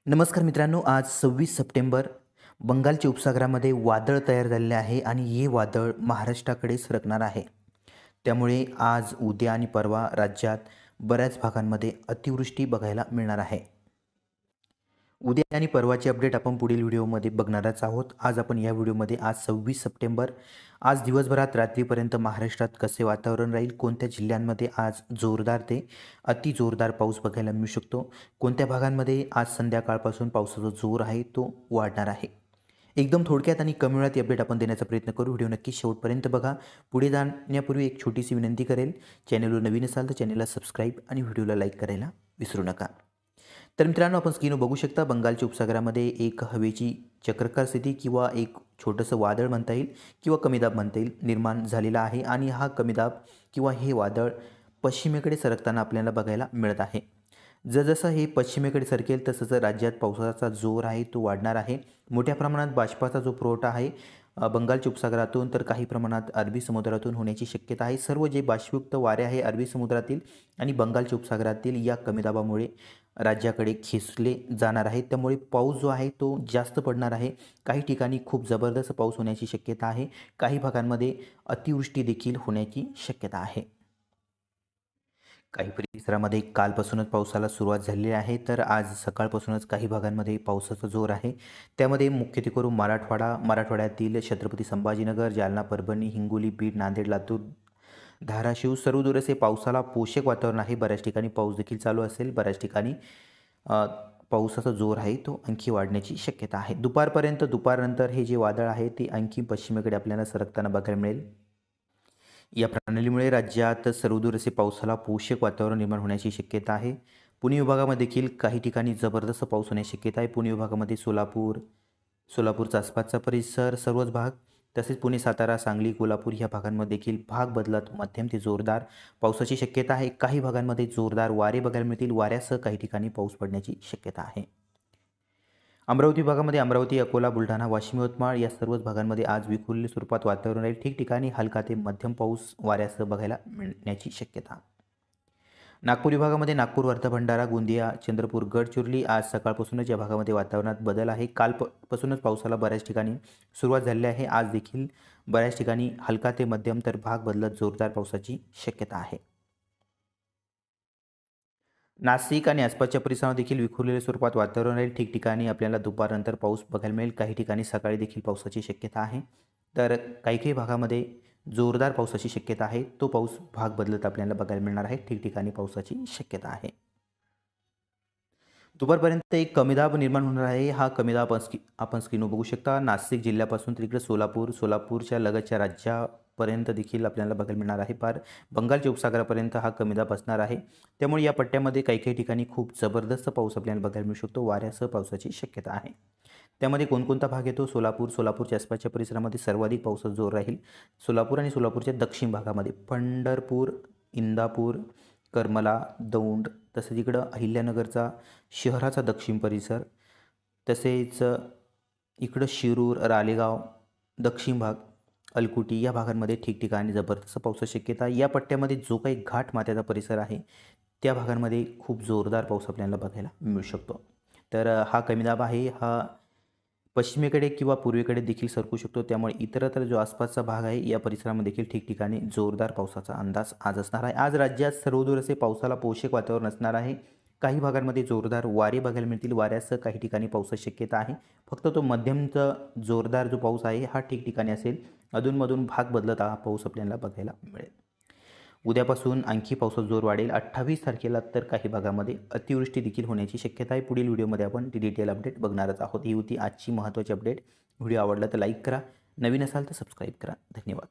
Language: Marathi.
नमस्कार मित्रांनो, आज 26 सप्टेंबर. बंगालच्या उपसागरामध्ये वादळ तयार झालेले आहे आणि हे वादळ महाराष्ट्राकडे सरकणार आहे. त्यामुळे आज, उद्या आणि परवा राज्यात बऱ्याच भागांमध्ये अतिवृष्टी बघायला मिळणार आहे. उद्या आणि परवाची अपडेट आपण पुढील व्हिडिओमध्ये बघणारच आहोत. आज आपण या व्हिडिओमध्ये आज 26 सप्टेंबर आज दिवसभरात रात्रीपर्यंत महाराष्ट्रात कसे वातावरण राहील, कोणत्या जिल्ह्यांमध्ये आज जोरदार ते अति जोरदार पाऊस बघायला मिळू शकतो, कोणत्या भागांमध्ये आज संध्याकाळपासून पावसाचा जोर आहे तो वाढणार आहे. एकदम थोडक्यात आणि कमी वेळात अपडेट आपण देण्याचा प्रयत्न करू. व्हिडिओ नक्की शेवटपर्यंत बघा. पुढे जाण्यापूर्वी एक छोटीशी विनंती करेल, चॅनलवर नवीन असाल तर चॅनलला सबस्क्राईब आणि व्हिडिओला लाईक करायला विसरू नका. तर मित्रांनो, आपण स्क्रीनवर बघू शकता बंगालच्या उपसागरामध्ये एक हवेची चक्राकार स्थिती किंवा एक छोटंसं वादळ म्हणता येईल किंवा कमी दाब म्हणता येईल निर्माण झालेला आहे आणि हा कमी दाब किंवा हे वादळ पश्चिमेकडे सरकताना आपल्याला बघायला मिळत आहे. जसं हे पश्चिमेकडे सरकेल तसं राज्यात पावसाचा जोर आहे तो वाढणार आहे. मोठ्या प्रमाणात बाष्पाचा जो पुरवठा आहे बंगालच्या उपसागरातून तर काही प्रमाणात अरबी समुद्रातून होण्याची शक्यता आहे. सर्व जे बाष्पयुक्त वारे आहे अरबी समुद्रातील आणि बंगालच्या उपसागरातील या कमी दाबामुळे राज्याकडे खेचले जाणार आहे. त्यामुळे पाऊस जो आहे तो जास्त पडणार आहे. काही ठिकाणी खूप जबरदस्त पाऊस होण्याची शक्यता आहे. काही भागांमध्ये अतिवृष्टी देखील होण्याची शक्यता आहे. काही परिसरामध्ये कालपासूनच पावसाला सुरुवात झालेली आहे, तर आज सकाळपासूनच काही भागांमध्ये पावसाचा जोर आहे. त्यामध्ये मुख्यत्वेकरून मराठवाड्यातील छत्रपती संभाजीनगर, जालना, परभणी, हिंगोली, बीड, नांदेड, लातूर, धाराशिव सर्वदूर असे पावसाला पोषक वातावरण आहे. बऱ्याच ठिकाणी पाऊस देखील चालू असेल. बऱ्याच ठिकाणी पावसाचा जोर आहे तो आणखी वाढण्याची शक्यता आहे. दुपारनंतर हे जे वादळ आहे ते आणखी पश्चिमेकडे आपल्याला सरकताना बघायला मिळेल. या प्रणालीमुळे राज्यात सर्वदूर असे पावसाला पोषक वातावरण निर्माण होण्याची शक्यता आहे. पुणे विभागामध्ये देखील काही ठिकाणी जबरदस्त पाऊस होण्याची शक्यता आहे. पुणे विभागामध्ये सोलापूरचा आसपासचा परिसर सर्वच भाग, तसेच पुणे, सातारा, सांगली, कोल्हापूर ह्या भागांमध्ये देखील भाग बदलत मध्यम ते जोरदार पावसाची शक्यता आहे. काही भागांमध्ये जोरदार वारे बघायला मिळतील. वाऱ्यासह काही ठिकाणी पाऊस पडण्याची शक्यता आहे. अमरावती विभागामध्ये अमरावती, अकोला, बुलढाणा, वाशिम, यवतमाळ या सर्वच भागांमध्ये आज विखुरलेल्या स्वरूपात वातावरण राहील. ठिकठिकाणी हलका ते मध्यम पाऊस वाऱ्यासह बघायला मिळण्याची शक्यता. नागपूर विभागामध्ये नागपूर, वर्धा, भंडारा, गोंदिया, चंद्रपूर, गडचिरोली आज सकाळपासूनच या भागामध्ये वातावरणात बदल आहे. कालपासूनच पावसाला बऱ्याच ठिकाणी सुरुवात झालेली आहे. आज देखील बऱ्याच ठिकाणी हलका ते मध्यम तर भाग बदलत जोरदार पावसाची शक्यता आहे. नाशिक आणि आसपासच्या परिसरात देखील विखुरलेल्या स्वरूपात वातावरण राहील. ठिकठिकाणी आपल्याला दुपारनंतर पाऊस बघायला मिळेल. काही ठिकाणी सकाळी देखील पावसाची शक्यता आहे. तर काही भागामध्ये जोरदार पावसाची शक्यता आहे. तो पाऊस भाग बदलत आपल्याला बघायला मिळणार आहे. ठिकठिकाणी पावसाची शक्यता आहे. दुपारपर्यंत एक कमी दाब निर्माण होणार आहे. हा कमी दाब आपण स्क्रीनवर बघू शकता. नाशिक जिल्ह्यापासून तिकडे सोलापूरच्या लगतच्या राज्यापर्यंत देखील आपल्याला बघायला मिळणार आहे. पार बंगालच्या उपसागरापर्यंत हा कमी दाब असणार आहे. त्यामुळे या पट्ट्यामध्ये काही ठिकाणी खूप जबरदस्त पाऊस आपल्याला बघायला मिळू शकतो. वाऱ्यासह पावसाची शक्यता आहे. त्यामध्ये कोणकोणता भाग येतो? सोलापूरच्या आसपासच्या परिसरामध्ये सर्वाधिक पावसाचा जोर राहील. सोलापूर आणि सोलापूरच्या दक्षिण भागामध्ये पंढरपूर, इंदापूर, करमला, दौंड, तसेच इकडं अहिल्यानगरचा शहराचा दक्षिण परिसर, तसेच इकडं शिरूर, रालेगाव, दक्षिण भाग, अलकुटी या भागांमध्ये ठिकठिकाणी जबरदस्त पावसाची शक्यता. या पट्ट्यामध्ये जो काही घाट माथ्याचा परिसर आहे त्या भागांमध्ये खूप जोरदार पाऊस आपल्याला बघायला मिळू शकतो. तर हा कमी दाब आहे, हा पश्चिमेकडे किंवा पूर्वेकडे देखील सरकू शकतो. त्यामुळे इतरत्र जो आसपासचा भाग आहे या परिसरामध्ये देखील ठिकठिकाणी जोरदार पावसाचा अंदाज आज असणार आहे. आज राज्यात सर्वदूर असे पावसाला पोषक वातावरण असणार आहे. काही भागांमध्ये जोरदार वारे बघायला मिळतील. वाऱ्यासह काही ठिकाणी पावसाची शक्यता आहे. फक्त तो मध्यमचा जोरदार जो पाऊस आहे हा ठिकठिकाणी असेल. अधूनमधून भाग बदलत हा पाऊस आपल्याला बघायला मिळेल. उद्यापासून आणखी पावसाचा जोर वाढेल. 28 तारखेला तर काही भागामध्ये अतिवृष्टी देखील होण्याची शक्यता आहे. पुढील व्हिडिओमध्ये आपण ती डिटेल अपडेट बघणारच आहोत. ही होती आजची महत्त्वाची अपडेट. व्हिडिओ आवडला तर लाईक करा, नवीन असाल तर सबस्क्राईब करा. धन्यवाद.